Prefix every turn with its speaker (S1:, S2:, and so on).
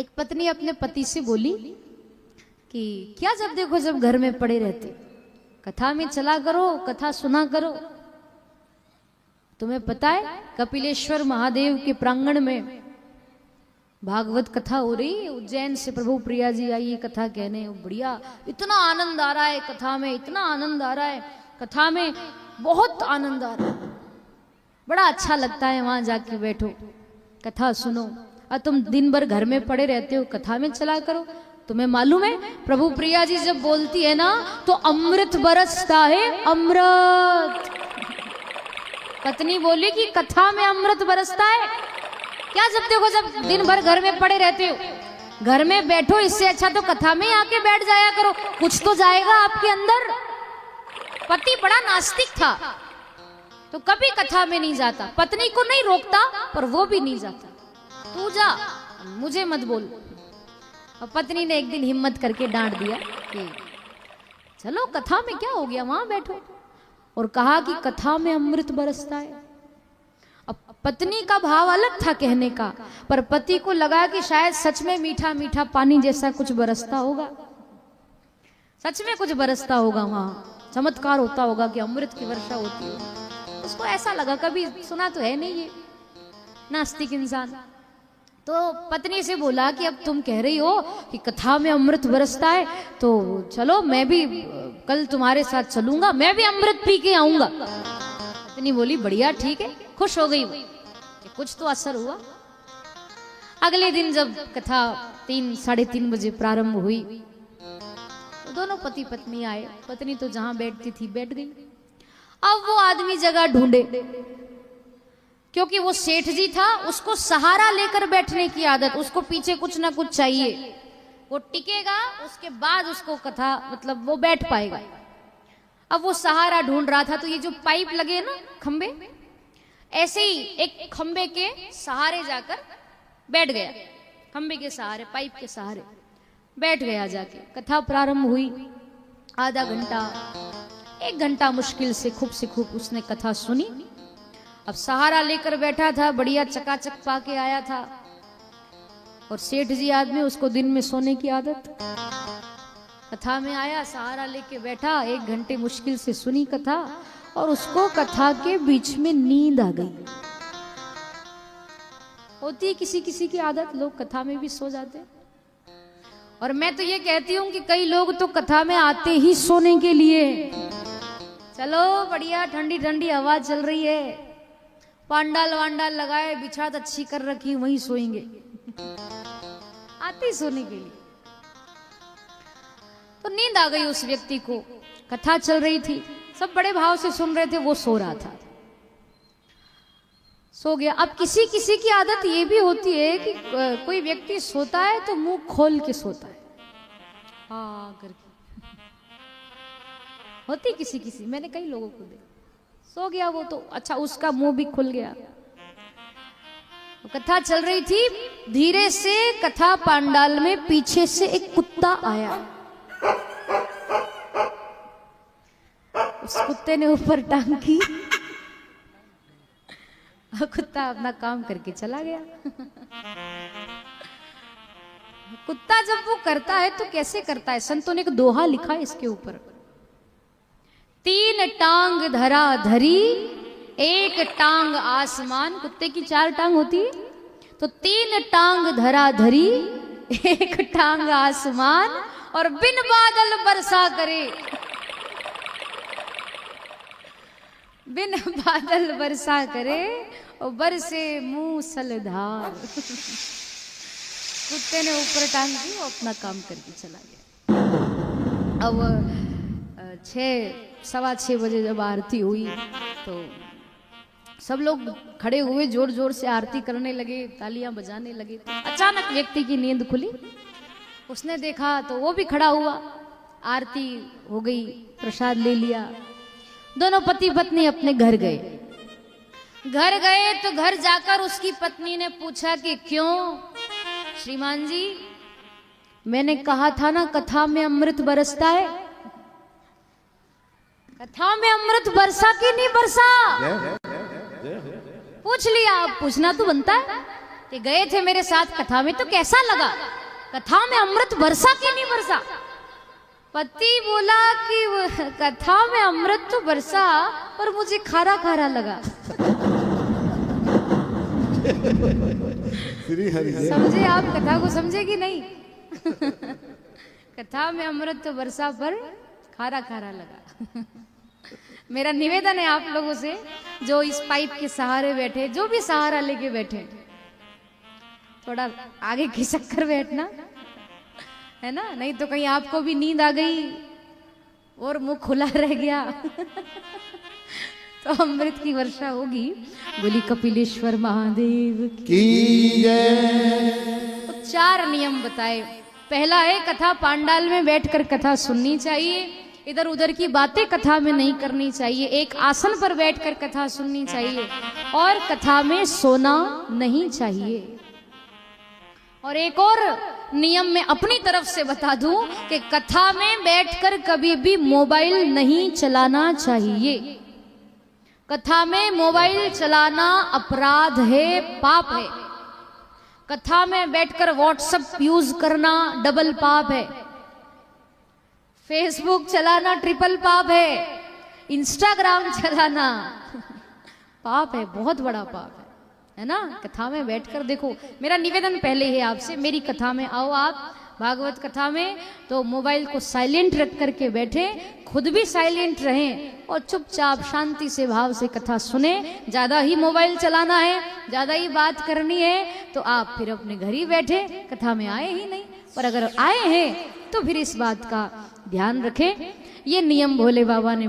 S1: एक पत्नी अपने पति से बोली कि क्या जब देखो जब घर में पड़े रहते, कथा में चला करो, कथा सुना करो। तुम्हें पता है कपिलेश्वर महादेव के प्रांगण में भागवत कथा हो रही है। उज्जैन से प्रभु प्रिया जी आई कथा कहने, बढ़िया, इतना आनंद आ रहा है कथा में, इतना आनंद आ रहा है कथा में, बहुत आनंद आ रहा है, बड़ा अच्छा लगता है। वहां जाके बैठो, कथा सुनो, और तुम दिन भर घर में पड़े रहते हो, कथा में चला करो। तुम्हें मालूम है प्रभु प्रिया जी जब बोलती है ना तो अमृत बरसता है, अमृत। पत्नी बोली कि कथा में अमृत बरसता है क्या? जब देखो जब दिन भर घर में पड़े रहते हो, घर में बैठो, इससे अच्छा तो कथा में आके बैठ जाया करो, कुछ तो जाएगा आपके अंदर। पति बड़ा नास्तिक था तो कभी कथा में नहीं जाता, पत्नी को नहीं रोकता पर वो भी नहीं जाता, तू जा, मुझे मत बोल। और पत्नी ने एक दिन हिम्मत करके डांट दिया कि चलो कथा में क्या हो गया, वहां बैठो, और कहा कि कथा में अमृत बरसता है। अब पत्नी का भाव अलग था कहने का, पर पति को लगा कि शायद सच में मीठा मीठा पानी जैसा कुछ बरसता होगा, सच में कुछ बरसता होगा, वहां चमत्कार होता होगा कि अमृत की वर्षा होती है। उसको ऐसा लगा, कभी सुना तो है नहीं ये नास्तिक इंसान। तो पत्नी से बोला कि अब तुम कह रही हो कि कथा में अमृत बरसता है, तो चलो मैं भी कल तुम्हारे साथ चलूंगा, मैं भी अमृत पी के आऊंगा। पत्नी बोली बढ़िया, ठीक है, खुश हो गई वो कि कुछ तो असर हुआ। अगले दिन जब कथा 3-3:30 बजे प्रारंभ हुई तो दोनों पति पत्नी आए। पत्नी तो जहां बैठती थी बैठ गई। अब वो आदमी जगह ढूंढे, क्योंकि वो सेठ जी था, उसको सहारा लेकर बैठने की आदत, उसको पीछे कुछ ना कुछ चाहिए, वो टिकेगा उसके बाद उसको कथा मतलब वो बैठ पाएगा। अब वो सहारा ढूंढ रहा था, तो ये जो पाइप लगे ना खंबे, ऐसे ही एक खंबे के सहारे जाकर बैठ गया, खंबे के सहारे, पाइप के सहारे बैठ गया जाके। कथा प्रारंभ हुई, आधा घंटा 1 घंटा मुश्किल से खूब उसने कथा सुनी। अब सहारा लेकर बैठा था, बढ़िया चकाचक पाके आया था, और सेठ जी आदमी, उसको दिन में सोने की आदत। कथा में आया, सहारा लेके बैठा, 1 घंटे मुश्किल से सुनी कथा, और उसको कथा के बीच में नींद आ गई। होती है किसी किसी की आदत, लोग कथा में भी सो जाते। और मैं तो ये कहती हूँ कि कई लोग तो कथा में आते ही सोने के लिए, चलो बढ़िया ठंडी ठंडी हवा चल रही है, पांडाल वांडाल लगाए, बिछात अच्छी कर रखी, वहीं सोएंगे, आते ही सोने के लिए। तो नींद आ गई उस व्यक्ति को, कथा चल रही थी, सब बड़े भाव से सुन रहे थे, वो सो रहा था, सो गया। अब किसी किसी की आदत ये भी होती है कि कोई व्यक्ति सोता है तो मुंह खोल के सोता है, हाँ करके, होती किसी किसी, मैंने कई लोगों को देखा, सो गया वो तो अच्छा, उसका मुंह भी खुल गया। कथा चल रही थी, धीरे से कथा पांडाल में पीछे से एक कुत्ता आया। उस कुत्ते ने ऊपर टांग की, कुत्ता अपना काम करके चला गया। कुत्ता जब वो करता है तो कैसे करता है, संतों ने एक दोहा लिखा है इसके ऊपर, 3 टांग धरा धरी, 1 टांग आसमान। कुत्ते की 4 टांग होती है, तो 3 टांग धरा धरी, 1 टांग आसमान, और बिन बादल बरसा करे, बिन बादल बरसा करे, और बरसे मूसलधार। कुत्ते ने ऊपर टांग दी, वो अपना काम करके चला गया। अब 6-6:15 बजे जब आरती हुई तो सब लोग खड़े हुए, जोर जोर से आरती करने लगे, तालियां बजाने लगे। तो अचानक व्यक्ति की नींद खुली, उसने देखा तो वो भी खड़ा हुआ, आरती हो गई, प्रसाद ले लिया। दोनों पति पत्नी अपने घर गए। घर गए तो घर जाकर उसकी पत्नी ने पूछा कि क्यों श्रीमान जी, मैंने कहा था ना कथा में अमृत बरसता है, कथा में अमृत बरसा कि नहीं बरसा? पूछ लिया, अब पूछना तो बनता है। कि गए थे मेरे साथ कथा में तो कैसा लगा, कथा में अमृत बरसा कि नहीं बरसा। पति बोला कि कथा में अमृत तो बरसा पर मुझे खारा खारा लगा। समझे आप कथा को, समझे कि नहीं? कथा में अमृत तो बरसा पर खारा खारा लगा। मेरा निवेदन है आप लोगों से, जो इस पाइप के सहारे बैठे, जो भी सहारा लेके बैठे, थोड़ा आगे खिसक कर बैठना, है ना, नहीं तो कहीं आपको भी नींद आ गई और मुंह खुला रह गया तो अमृत की वर्षा होगी। बोली कपिलेश्वर महादेव की जय। तो 4 नियम बताए। पहला है कथा पांडाल में बैठकर कथा सुननी चाहिए, इधर उधर की बातें कथा में नहीं करनी चाहिए, एक आसन पर बैठकर कथा सुननी चाहिए और कथा में सोना नहीं चाहिए। और एक और नियम मैं अपनी तरफ से बता दूं कि कथा में बैठकर कभी भी मोबाइल नहीं चलाना चाहिए। कथा में मोबाइल चलाना अपराध है, पाप है। कथा में बैठकर व्हाट्सएप यूज करना डबल पाप है, फेसबुक चलाना ट्रिपल पाप है, इंस्टाग्राम चलाना पाप है, बहुत बड़ा पाप है ना। कथा में बैठकर देखो, मेरा निवेदन पहले है आपसे, मेरी कथा में आओ आप भागवत कथा में, तो मोबाइल को साइलेंट रख करके बैठे, खुद भी साइलेंट रहें और चुपचाप शांति से भाव से कथा सुने। ज्यादा ही मोबाइल चलाना है, ज्यादा ही बात करनी है तो आप फिर अपने घर ही बैठे, कथा में आए ही नहीं। पर अगर आए हैं तो फिर इस बात का ध्यान रखें। ये नियम भोले बाबा ने